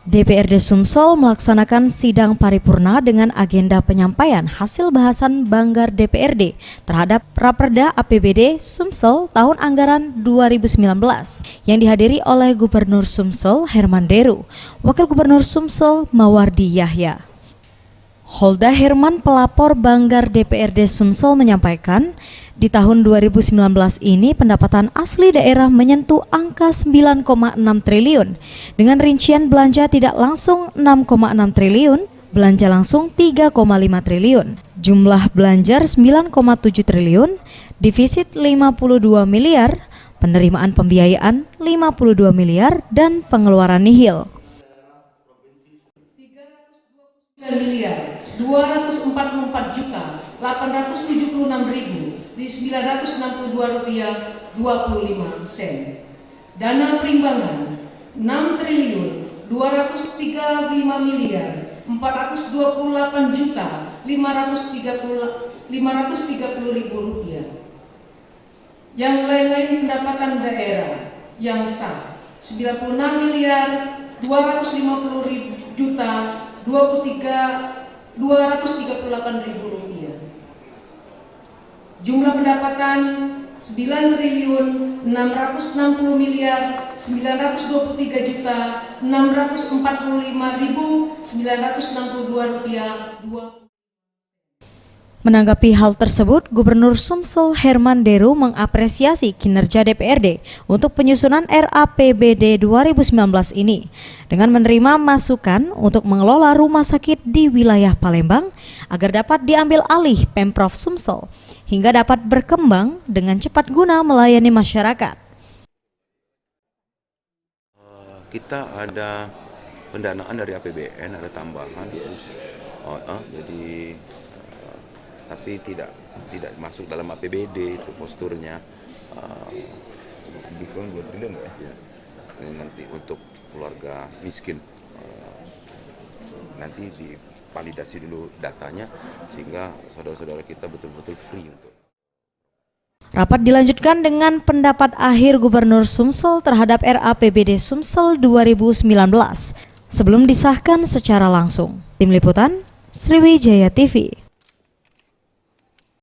DPRD Sumsel melaksanakan sidang paripurna dengan agenda penyampaian hasil bahasan Banggar DPRD terhadap Raperda APBD Sumsel tahun anggaran 2019 yang dihadiri oleh Gubernur Sumsel Herman Deru, Wakil Gubernur Sumsel Mawardi Yahya. Holda Herman, pelapor Banggar DPRD Sumsel, menyampaikan di tahun 2019 ini pendapatan asli daerah menyentuh angka 9,6 triliun dengan rincian belanja tidak langsung 6,6 triliun, belanja langsung 3,5 triliun, jumlah belanja 9,7 triliun, defisit 52 miliar, penerimaan pembiayaan 52 miliar, dan pengeluaran nihil. 962.962.962 Dana perimbangan 6.238.530.000 Yang lain-lain pendapatan daerah yang sah 96.238.000 Jumlah pendapatan 9.943.945.962 Menanggapi hal tersebut, Gubernur Sumsel Herman Deru mengapresiasi kinerja DPRD untuk penyusunan RAPBD 2019 ini dengan menerima masukan untuk mengelola rumah sakit di wilayah Palembang agar dapat diambil alih Pemprov Sumsel hingga dapat berkembang dengan cepat guna melayani masyarakat. Kita ada pendanaan dari APBN, ada tambahan, jadi tapi tidak masuk dalam APBD, itu posturnya lebih kurang 2 triliun ya. Nanti untuk keluarga miskin nanti divalidasi dulu datanya sehingga saudara-saudara kita betul-betul free untuk. Rapat dilanjutkan dengan pendapat akhir Gubernur Sumsel terhadap RAPBD Sumsel 2019 sebelum disahkan secara langsung. Tim Liputan, Sriwijaya TV.